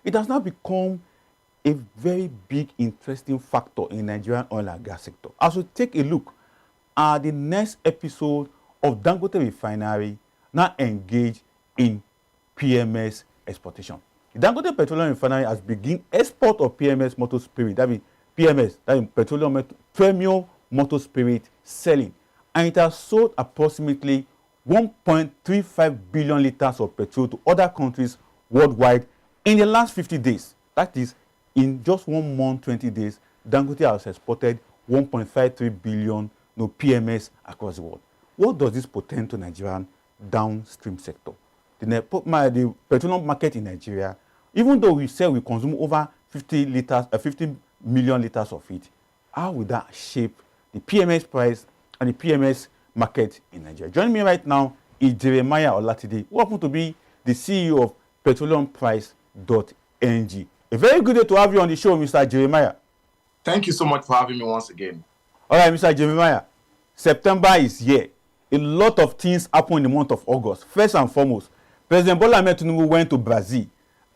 it has now become a very big, interesting factor in Nigerian oil and gas sector. As we take a look at the next episode of Dangote Refinery now engaged in PMS exportation. The Dangote Petroleum Refinery has begun export of PMS motor spirit, that means PMS, that is petroleum premium motor spirit selling, and it has sold approximately 1.35 billion liters of petrol to other countries worldwide in the last 50 days. That is, in just 1 month, 20 days, Dangote has exported 1.53 billion PMS across the world. What does this portend to Nigerian downstream sector? The petroleum market in Nigeria, even though we say we consume over 50 million liters of it, how will that shape the PMS price and the PMS market in Nigeria? Joining me right now is Jeremiah Olatide, who happens to be the CEO of Petroleumprice.NG. A very good day to have you on the show, Mr. Jeremiah. Thank you so much for having me once again. All right, Mr. Jeremiah, September is here. A lot of things happen in the month of August. First and foremost, President Bola Ahmed Tinubu went to Brazil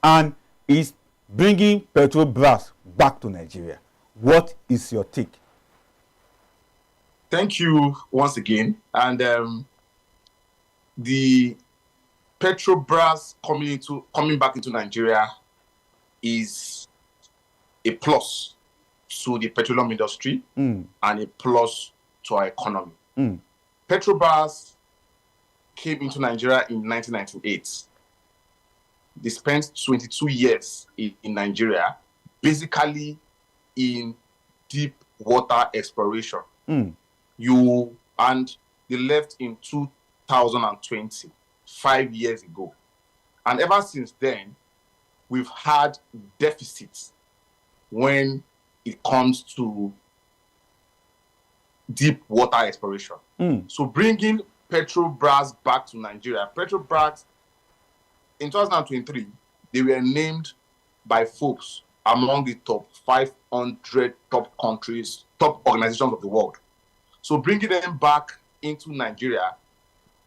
and is bringing Petrolprice back to Nigeria. What is your take? Thank you once again. And the Petrolprice coming back into Nigeria is a plus to the petroleum industry and a plus to our economy. Petrolprice came into Nigeria in 1998. They spent 22 years in Nigeria, basically in deep water exploration. And they left in 2020, 5 years ago. And ever since then, we've had deficits when it comes to deep water exploration. So bringing Petrolprice back to Nigeria, Petrolprice in 2023, they were named by Forbes among the top 500 top organizations of the world. So bringing them back into Nigeria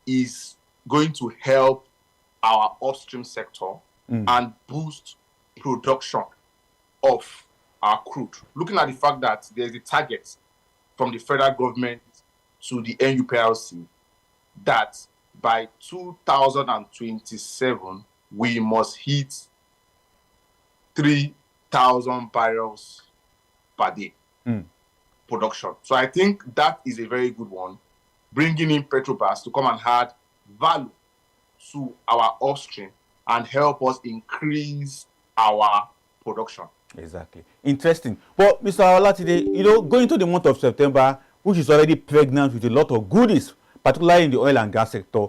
is going to help our upstream sector and boost production of our crude. Looking at the fact that there's a target from the federal government to the NUPLC that by 2027, we must hit 3,000 barrels per day production. So I think that is a very good one, bringing in Petrolprice to come and add value to our upstream and help us increase our production. Exactly. Interesting. But Mr. Olatide, going into the month of September, which is already pregnant with a lot of goodies, particularly in the oil and gas sector,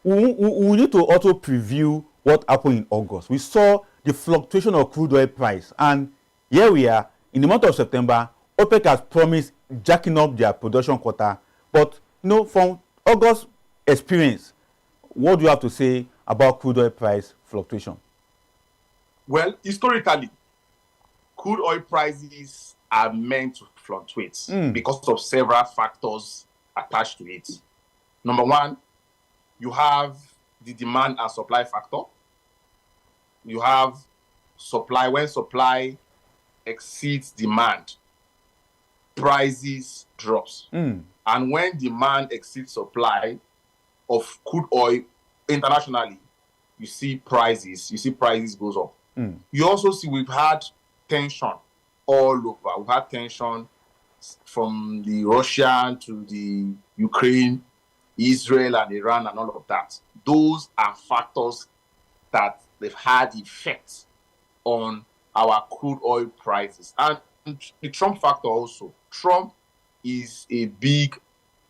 we need to also preview what happened in August. We saw the fluctuation of crude oil price, and here we are in the month of September. OPEC has promised jacking up their production quota, but from August experience, what do you have to say about crude oil price fluctuation? Well, historically, crude oil prices are meant to fluctuate because of several factors attached to it. Number one, you have the demand and supply factor. You have supply. When supply exceeds demand, prices drops. And when demand exceeds supply of crude oil internationally, you see prices goes up. You also see we've had tension all over. We've had tension from the Russian to the Ukraine, Israel and Iran and all of that. Those are factors that they've had effects on our crude oil prices. And the Trump factor also. Trump is a big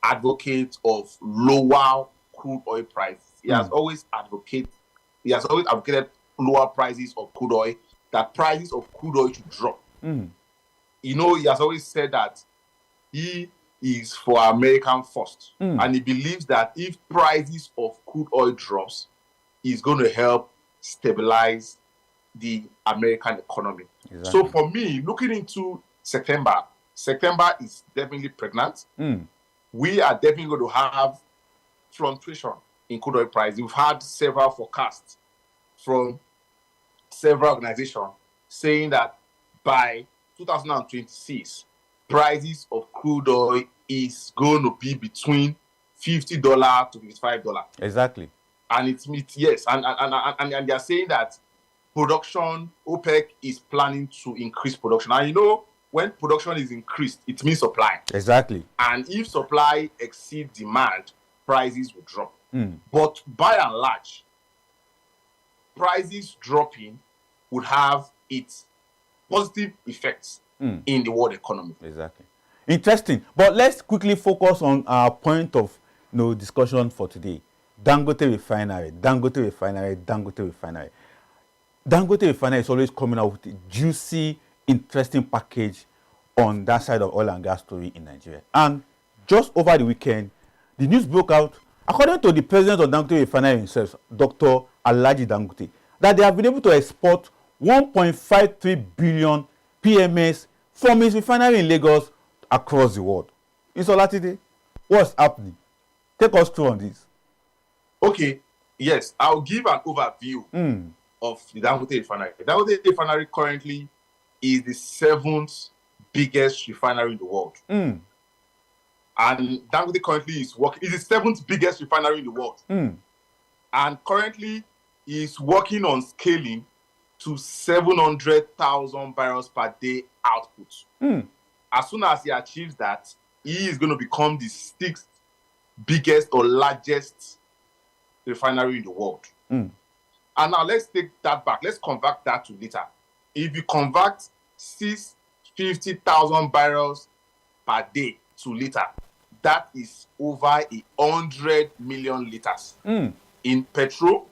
advocate of lower crude oil prices. He has always advocated lower prices of crude oil, that prices of crude oil should drop. He has always said that he is for American first. And he believes that if prices of crude oil drops, it's going to help stabilize the American economy. Exactly. So for me, looking into September is definitely pregnant. We are definitely going to have fluctuation in crude oil price. We've had several forecasts from several organizations saying that by 2026, prices of crude oil is going to be between $50 to $55. Exactly. And yes, and they are saying that production, OPEC is planning to increase production. And you know, when production is increased, it means supply. Exactly. And if supply exceeds demand, prices will drop. But by and large, prices dropping would have its positive effects in the world economy. Exactly. Interesting. But let's quickly focus on our point of discussion for today. Dangote Refinery, Dangote Refinery, Dangote Refinery. Dangote Refinery is always coming out with a juicy, interesting package on that side of oil and gas story in Nigeria. And just over the weekend, the news broke out, according to the president of Dangote Refinery himself, Dr. Alhaji Dangote, that they have been able to export 1.53 billion PMS from his refinery in Lagos across the world. Mr. Olatide, what's happening? Take us through on this. Okay, yes, I'll give an overview of the Dangote Refinery. The Dangote Refinery currently is the 7th biggest refinery in the world. And Dangote currently is the 7th biggest refinery in the world. And currently is working on scaling to 700,000 barrels per day output. As soon as he achieves that, he is going to become the 6th biggest or largest refinery in the world. And now let's take that back. Let's convert that to liter. If you convert 650,000 barrels per day to liter, that is over 100 million liters in petrol,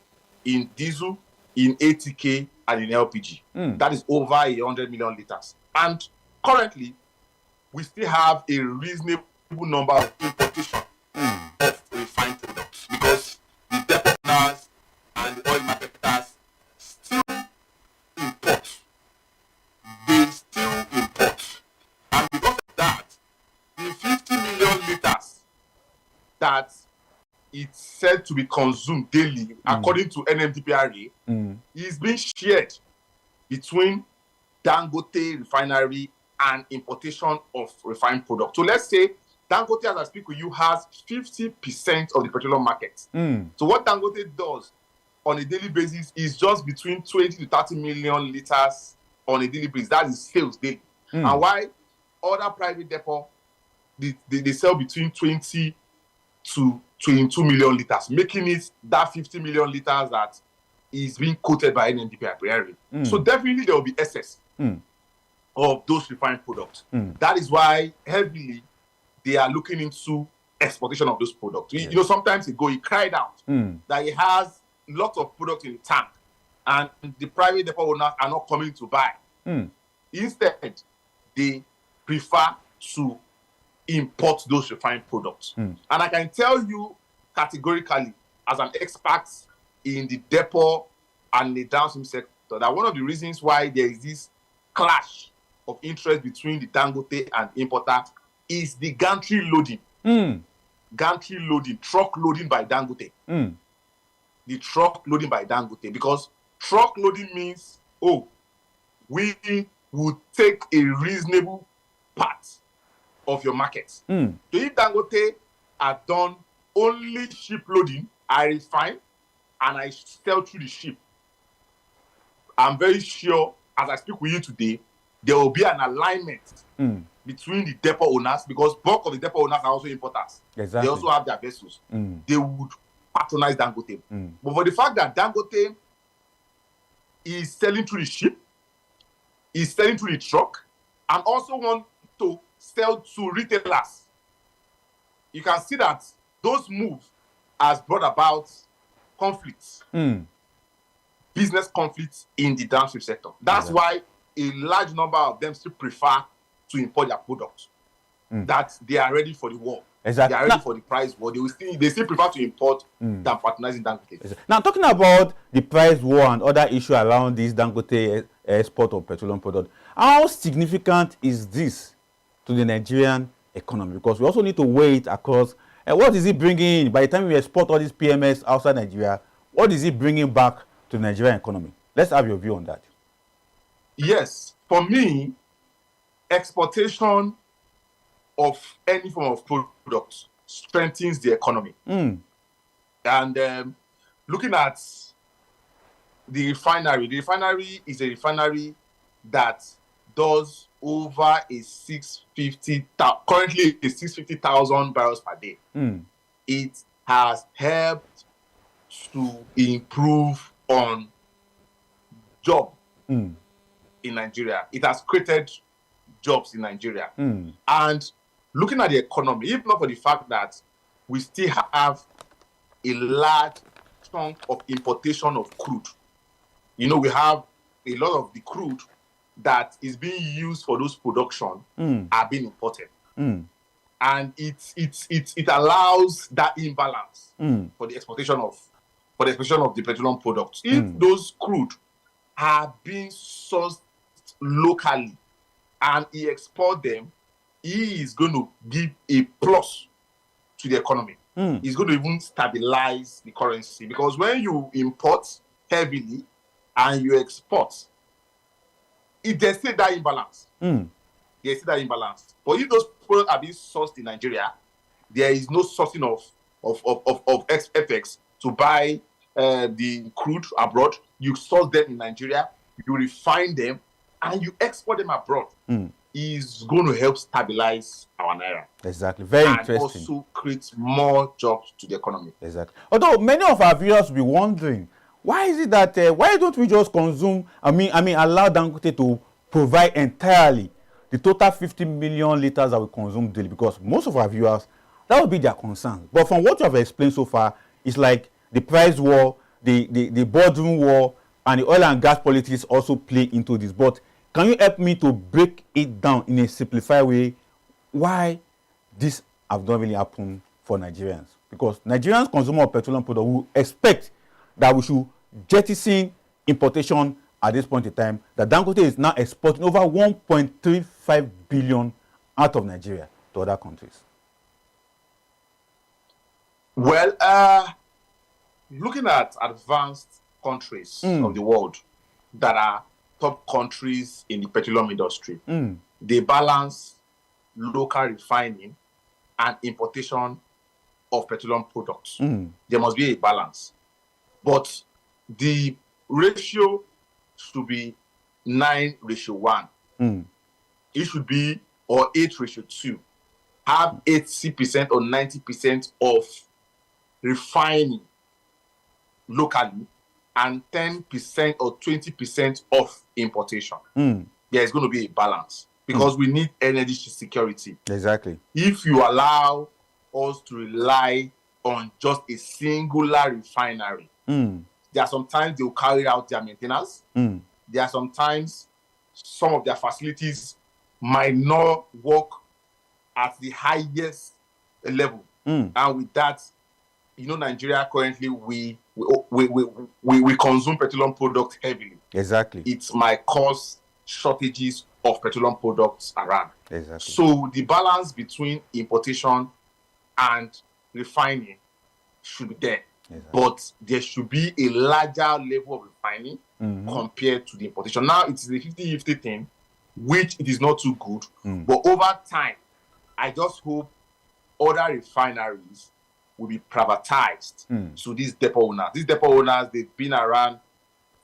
in diesel, in ATK, and in LPG. That is over 100 million liters. And currently, we still have a reasonable number of importation of refined products because the depot owners and the oil marketers still import. They still import. And because of that, the 50 million liters that it's said to be consumed daily, according to NMDPRA, is being shared between Dangote Refinery and importation of refined products. So let's say Dangote, as I speak with you, has 50% of the petroleum market. So what Dangote does on a daily basis is just between 20 to 30 million liters on a daily basis. That is sales daily. And why other private depot, they sell between 20 to 22 million liters, making it that 50 million liters that is being quoted by NMDPRA. So definitely there will be excess of those refined products. That is why heavily they are looking into exportation of those products. You know, sometimes he cried out that he has lots of products in the tank and the private depot owners are not coming to buy. Instead, they prefer to import those refined products. And I can tell you categorically, as an expert in the depot and the downstream sector, that one of the reasons why there is this clash of interest between the Dangote and the importer is the gantry loading. Gantry loading, truck loading by Dangote. The truck loading by Dangote. Because truck loading means, we would take a reasonable part of your market. So if Dangote are done only ship loading, I refine and I sell through the ship, I'm very sure, as I speak with you today, there will be an alignment between the depot owners, because bulk of the depot owners are also importers. Exactly. They also have their vessels. They would patronize Dangote. But for the fact that Dangote is selling through the ship, is selling through the truck, and also want to sell to retailers, you can see that those moves has brought about conflicts, business conflicts in the downstream sector. That's why a large number of them still prefer to import their products. That they are ready for the war. Exactly. They are ready for the price war. They still prefer to import than patronizing Dangote. Exactly. Now, talking about the price war and other issues around this Dangote export of petroleum product, how significant is this to the Nigerian economy? Because we also need to weigh it across. What is it bringing in? By the time we export all these PMS outside Nigeria, what is it bringing back to the Nigerian economy? Let's have your view on that. Yes, for me, exportation of any form of product strengthens the economy. And looking at the refinery is a refinery that does over a 650, currently a 650,000 barrels per day. It has helped to improve on job in Nigeria. It has created jobs in Nigeria. And looking at the economy, if not for the fact that we still have a large chunk of importation of crude. You know, we have a lot of the crude that is being used for those production are being imported. And it allows that imbalance for the exportation of the petroleum products. If those crude are being sourced locally and he export them, he is going to give a plus to the economy. It's going to even stabilize the currency, because when you import heavily and you export, there's still that imbalance. There's still that imbalance. But if those products are being sourced in Nigeria, there is no sourcing of FX to buy the crude abroad. You source them in Nigeria, you refine them, and you export them abroad. Is going to help stabilize our naira. Exactly. Very interesting. And also create more jobs to the economy. Exactly. Although many of our viewers will be wondering, why is it that why don't we just consume? Allow Dangote to provide entirely the total 50 million liters that we consume daily? Because most of our viewers, that would be their concern. But from what you have explained so far, it's like the price war, the boardroom war, and the oil and gas politics also play into this. But can you help me to break it down in a simplified way why this have not really happened for Nigerians? Because Nigerians consumer of petroleum products will expect that we should jettison importation at this point in time, that Dangote is now exporting over 1.35 billion out of Nigeria to other countries. Well, looking at advanced countries of the world that are top countries in the petroleum industry, they balance local refining and importation of petroleum products. There must be a balance. But the ratio should be 9:1. It should be, or 8:2. Have 80% or 90% of refining locally and 10% or 20% of importation. There is going to be a balance, because we need energy security. Exactly. If you allow us to rely on just a singular refinery, there are sometimes they will carry out their maintenance. There are sometimes some of their facilities might not work at the highest level. And with that, you know, Nigeria currently, we consume petroleum products heavily. Exactly. It might cause shortages of petroleum products around. Exactly. So the balance between importation and refining should be there. Exactly. But there should be a larger level of refining compared to the importation. Now it is a 50-50 thing, which it is not too good. But over time, I just hope other refineries will be privatized to these depot owners. These depot owners, they've been around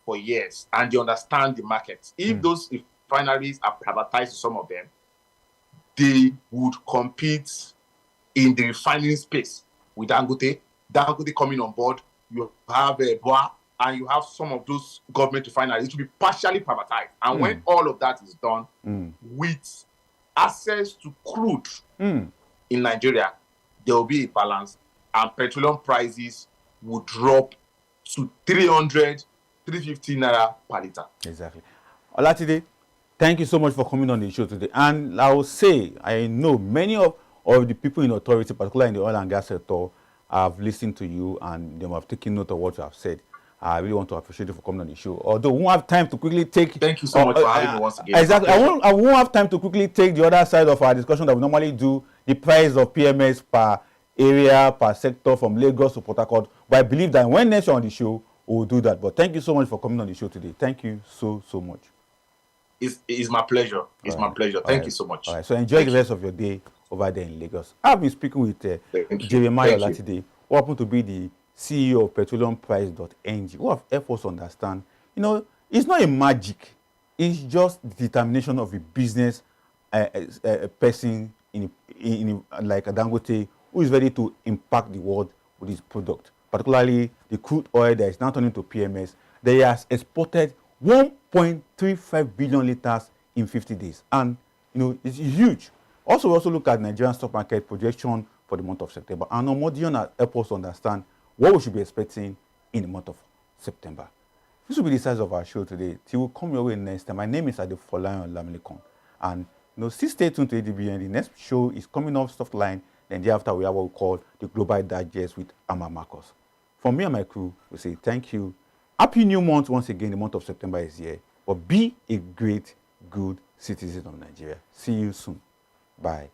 for years and they understand the market. If those refineries are privatized to some of them, they would compete in the refining space with Dangote. Dangote coming on board, you have Boa, and you have some of those government refineries. It will be partially privatized. And when all of that is done, with access to crude in Nigeria, there will be a balance, and petroleum prices will drop to 300, 350 naira per liter. Exactly. Olatide, thank you so much for coming on the show today. And I will say, I know many of the people in authority, particularly in the oil and gas sector, have listened to you and they have taken note of what you have said. I really want to appreciate you for coming on the show. Although we won't have time to quickly take... Thank you so much for having me once again. Exactly. I won't have time to quickly take the other side of our discussion that we normally do, the price of PMS per area, per sector, from Lagos to Port Harcourt. But I believe that when next you're on the show, we'll do that. But thank you so much for coming on the show today. Thank you so much. It's my pleasure. It's my pleasure. Thank you so much. All right. So enjoy the rest of your day over there in Lagos. I've been speaking with Jeremiah Olatide, who happened to be the CEO of Petroleumprice.NG, who have helped us understand, it's not a magic. It's just the determination of a business person like a Dangote who is ready to impact the world with his product, particularly the crude oil that is now turning to PMS. They has exported 1.35 billion liters in 50 days. And, it's huge. Also, we also look at Nigerian stock market projection for the month of September. And Omodion has helped us understand what we should be expecting in the month of September. This will be the size of our show today. Till we come your way next time. My name is Adefolayan Olamilekon. And, still stay tuned to ADBN. The next show is coming off Softline. Then thereafter, we have what we call the Global Digest with Amma Marcos. From me and my crew, we say thank you. Happy New Month once again. The month of September is here. But be a great, good citizen of Nigeria. See you soon. Bye.